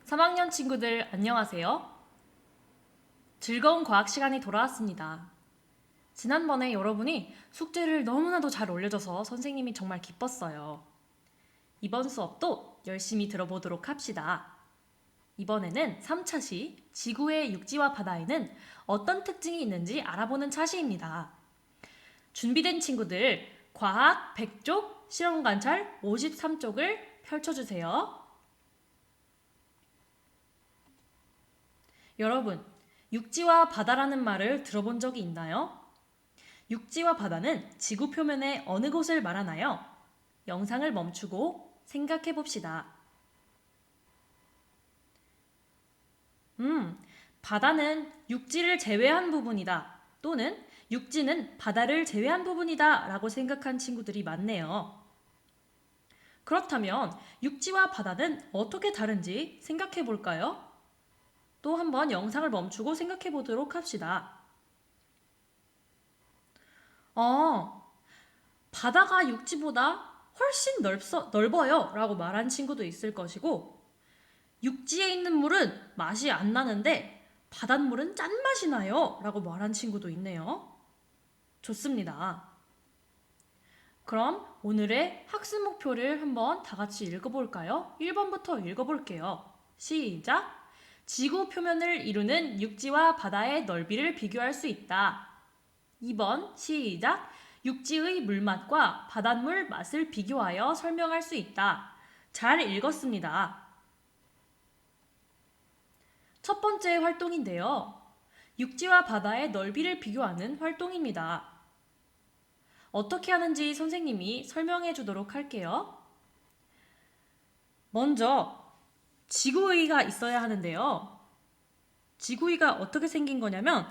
3학년 친구들 안녕하세요. 즐거운 과학 시간이 돌아왔습니다. 지난번에 여러분이 숙제를 너무나도 잘 올려줘서 선생님이 정말 기뻤어요. 이번 수업도 열심히 들어보도록 합시다. 이번에는 3차 시 지구의 육지와 바다에는 어떤 특징이 있는지 알아보는 차시입니다. 준비된 친구들 과학 100쪽, 실험 관찰 53쪽을 펼쳐주세요. 여러분, 육지와 바다라는 말을 들어본 적이 있나요? 육지와 바다는 지구 표면의 어느 곳을 말하나요? 영상을 멈추고 생각해 봅시다. 바다는 육지를 제외한 부분이다. 또는 육지는 바다를 제외한 부분이다 라고 생각한 친구들이 많네요. 그렇다면 육지와 바다는 어떻게 다른지 생각해 볼까요? 또 한번 영상을 멈추고 생각해 보도록 합시다. 바다가 육지보다 훨씬 넓어요 라고 말한 친구도 있을 것이고, 육지에 있는 물은 맛이 안 나는데 바닷물은 짠맛이 나요 라고 말한 친구도 있네요. 좋습니다. 그럼 오늘의 학습 목표를 한번 다 같이 읽어볼까요? 1번부터 읽어볼게요. 시작! 지구 표면을 이루는 육지와 바다의 넓이를 비교할 수 있다. 2번 시작! 육지의 물맛과 바닷물 맛을 비교하여 설명할 수 있다. 잘 읽었습니다. 첫 번째 활동인데요. 육지와 바다의 넓이를 비교하는 활동입니다. 어떻게 하는지 선생님이 설명해 주도록 할게요. 먼저 지구의가 있어야 하는데요. 지구의가 어떻게 생긴 거냐면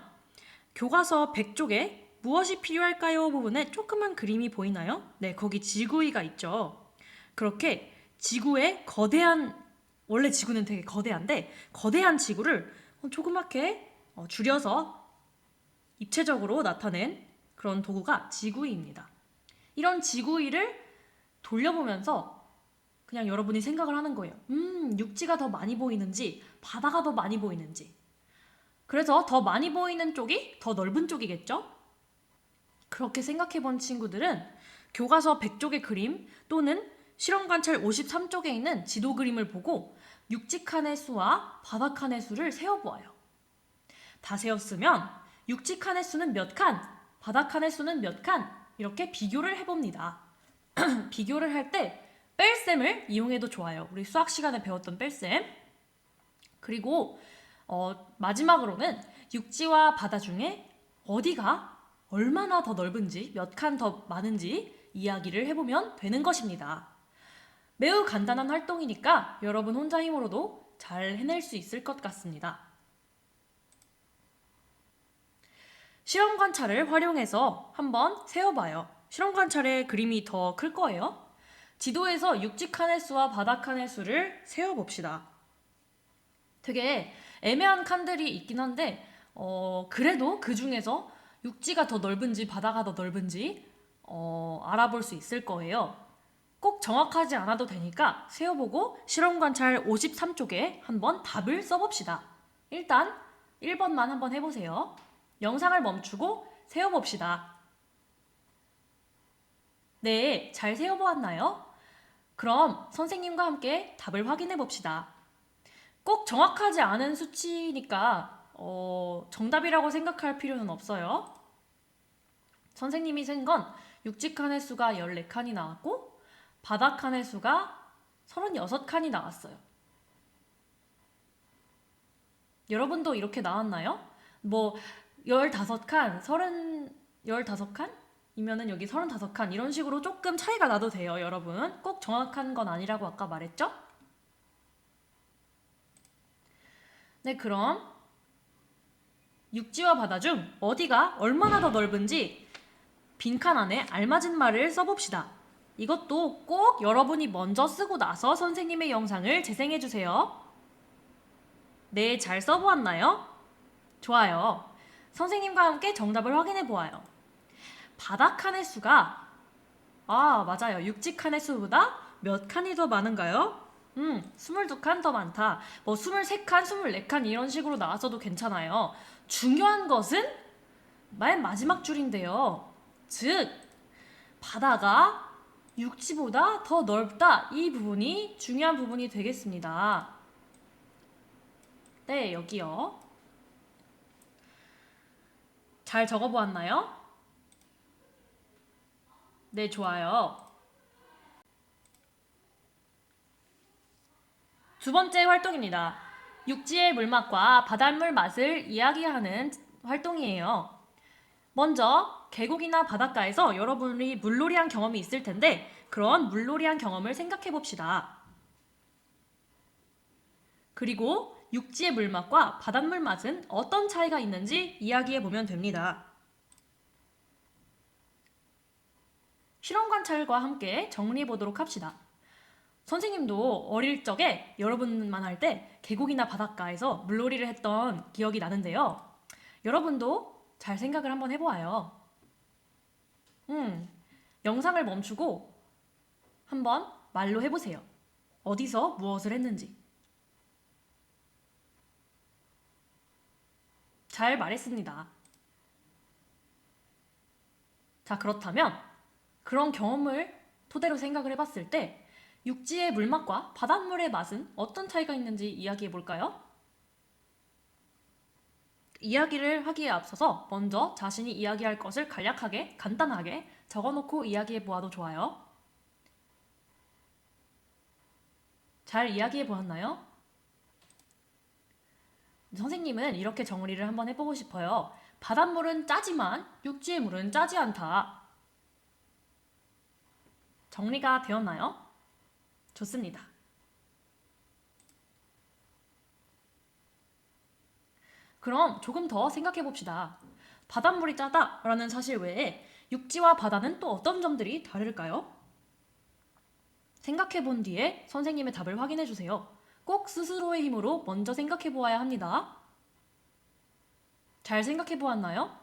교과서 100쪽에 무엇이 필요할까요? 부분에 조그만 그림이 보이나요? 네, 거기 지구의가 있죠. 그렇게 지구의 원래 지구는 되게 거대한데 거대한 지구를 조그맣게 줄여서 입체적으로 나타낸 그런 도구가 지구의입니다. 이런 지구의를 돌려보면서 그냥 여러분이 생각을 하는 거예요. 육지가 더 많이 보이는지 바다가 더 많이 보이는지. 그래서 더 많이 보이는 쪽이 더 넓은 쪽이겠죠? 그렇게 생각해 본 친구들은 교과서 100쪽의 그림 또는 실험관찰 53쪽에 있는 지도 그림을 보고 육지 칸의 수와 바다 칸의 수를 세어보아요. 다 세었으면 육지 칸의 수는 몇 칸, 바다 칸의 수는 몇 칸, 이렇게 비교를 해봅니다. 비교를 할 때 뺄셈을 이용해도 좋아요. 우리 수학 시간에 배웠던 뺄셈. 그리고 마지막으로는 육지와 바다 중에 어디가 얼마나 더 넓은지, 몇 칸 더 많은지 이야기를 해보면 되는 것입니다. 매우 간단한 활동이니까 여러분 혼자 힘으로도 잘 해낼 수 있을 것 같습니다. 실험 관찰을 활용해서 한번 세어봐요. 실험 관찰의 그림이 더 클 거예요. 지도에서 육지 칸의 수와 바다 칸의 수를 세어봅시다. 되게 애매한 칸들이 있긴 한데 그래도 그 중에서 육지가 더 넓은지 바다가 더 넓은지 알아볼 수 있을 거예요. 꼭 정확하지 않아도 되니까 세어보고 실험 관찰 53쪽에 한번 답을 써봅시다. 일단 1번만 한번 해보세요. 영상을 멈추고 세어봅시다. 네, 잘 세어보았나요? 그럼 선생님과 함께 답을 확인해 봅시다. 꼭 정확하지 않은 수치니까 정답이라고 생각할 필요는 없어요. 선생님이 센 건 육지 칸의 수가 14칸이 나왔고 바다 칸의 수가 36칸이 나왔어요. 여러분도 이렇게 나왔나요? 15칸, 15칸? 이면은 여기 35칸 이런 식으로 조금 차이가 나도 돼요, 여러분. 꼭 정확한 건 아니라고 아까 말했죠? 네, 그럼 육지와 바다 중 어디가 얼마나 더 넓은지 빈칸 안에 알맞은 말을 써봅시다. 이것도 꼭 여러분이 먼저 쓰고 나서 선생님의 영상을 재생해주세요. 네, 잘 써보았나요? 좋아요. 선생님과 함께 정답을 확인해 보아요. 바다 칸의 수가 맞아요. 육지 칸의 수보다 몇 칸이 더 많은가요? 22칸 더 많다. 뭐 23칸, 24칸 이런 식으로 나왔어도 괜찮아요. 중요한 것은 맨 마지막 줄인데요. 즉, 바다가 육지보다 더 넓다. 이 부분이 중요한 부분이 되겠습니다. 네, 여기요. 잘 적어보았나요? 네, 좋아요. 두 번째 활동입니다. 육지의 물맛과 바닷물 맛을 이야기하는 활동이에요. 먼저 계곡이나 바닷가에서 여러분이 물놀이한 경험이 있을 텐데 그런 물놀이한 경험을 생각해 봅시다. 그리고 육지의 물맛과 바닷물 맛은 어떤 차이가 있는지 이야기해 보면 됩니다. 실험 관찰과 함께 정리해 보도록 합시다. 선생님도 어릴 적에 여러분만 할 때 계곡이나 바닷가에서 물놀이를 했던 기억이 나는데요. 여러분도 잘 생각을 한번 해보아요. 영상을 멈추고 한번 말로 해보세요. 어디서 무엇을 했는지. 잘 말했습니다. 자, 그렇다면 그런 경험을 토대로 생각을 해봤을 때 육지의 물맛과 바닷물의 맛은 어떤 차이가 있는지 이야기해 볼까요? 이야기를 하기에 앞서서 먼저 자신이 이야기할 것을 간략하게, 간단하게 적어놓고 이야기해 보아도 좋아요. 잘 이야기해 보았나요? 선생님은 이렇게 정리를 한번 해보고 싶어요. 바닷물은 짜지만 육지의 물은 짜지 않다. 정리가 되었나요? 좋습니다. 그럼 조금 더 생각해 봅시다. 바닷물이 짜다라는 사실 외에 육지와 바다는 또 어떤 점들이 다를까요? 생각해 본 뒤에 선생님의 답을 확인해 주세요. 꼭 스스로의 힘으로 먼저 생각해 보아야 합니다. 잘 생각해 보았나요?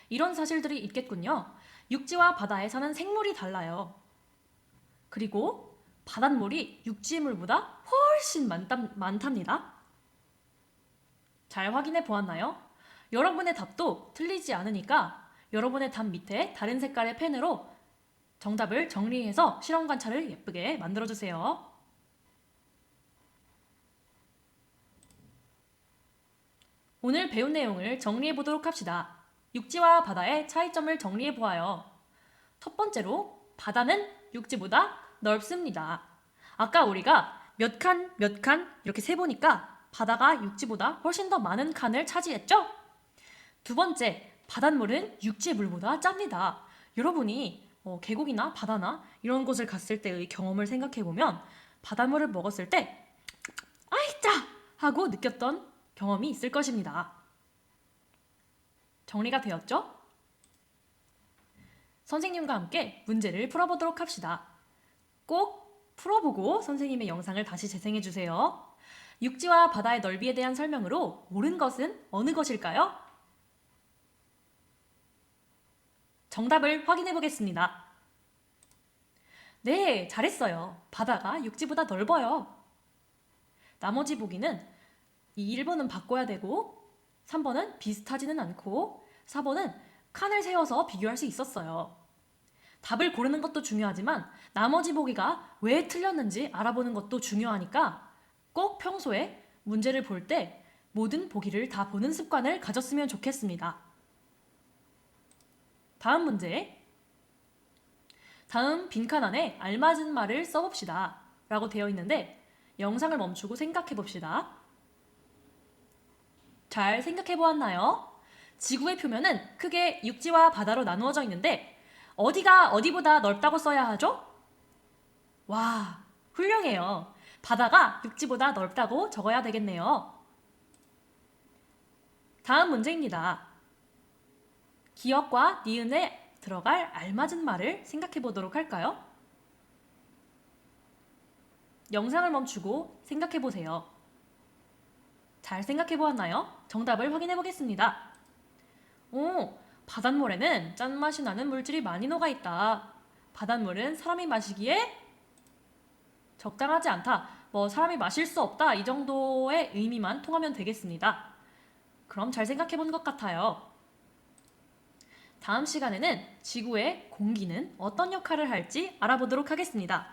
이런 사실들이 있겠군요. 육지와 바다에 사는 생물이 달라요. 그리고 바닷물이 육지의 물보다 훨씬 많답니다. 잘 확인해 보았나요? 여러분의 답도 틀리지 않으니까 여러분의 답 밑에 다른 색깔의 펜으로 정답을 정리해서 실험 관찰을 예쁘게 만들어주세요. 오늘 배운 내용을 정리해 보도록 합시다. 육지와 바다의 차이점을 정리해 보아요. 첫 번째로 바다는 육지보다 넓습니다. 아까 우리가 몇 칸, 몇 칸 이렇게 세보니까 바다가 육지보다 훨씬 더 많은 칸을 차지했죠? 두 번째, 바닷물은 육지의 물보다 짭니다. 여러분이 계곡이나 바다나 이런 곳을 갔을 때의 경험을 생각해보면 바닷물을 먹었을 때 아이 짜! 하고 느꼈던 경험이 있을 것입니다. 정리가 되었죠? 선생님과 함께 문제를 풀어보도록 합시다. 꼭 풀어보고 선생님의 영상을 다시 재생해주세요. 육지와 바다의 넓이에 대한 설명으로 옳은 것은 어느 것일까요? 정답을 확인해 보겠습니다. 네, 잘했어요. 바다가 육지보다 넓어요. 나머지 보기는 이 1번은 바꿔야 되고 3번은 비슷하지는 않고 4번은 칸을 세워서 비교할 수 있었어요. 답을 고르는 것도 중요하지만 나머지 보기가 왜 틀렸는지 알아보는 것도 중요하니까 꼭 평소에 문제를 볼 때 모든 보기를 다 보는 습관을 가졌으면 좋겠습니다. 다음 문제. 다음 빈칸 안에 알맞은 말을 써봅시다 라고 되어 있는데 영상을 멈추고 생각해 봅시다. 잘 생각해 보았나요? 지구의 표면은 크게 육지와 바다로 나누어져 있는데 어디가 어디보다 넓다고 써야 하죠? 와, 훌륭해요. 바다가 육지보다 넓다고 적어야 되겠네요. 다음 문제입니다. 기역과 니은에 들어갈 알맞은 말을 생각해 보도록 할까요? 영상을 멈추고 생각해 보세요. 잘 생각해 보았나요? 정답을 확인해 보겠습니다. 오, 바닷물에는 짠맛이 나는 물질이 많이 녹아 있다. 바닷물은 사람이 마시기에 적당하지 않다, 사람이 마실 수 없다 이 정도의 의미만 통하면 되겠습니다. 그럼 잘 생각해 본 것 같아요. 다음 시간에는 지구의 공기는 어떤 역할을 할지 알아보도록 하겠습니다.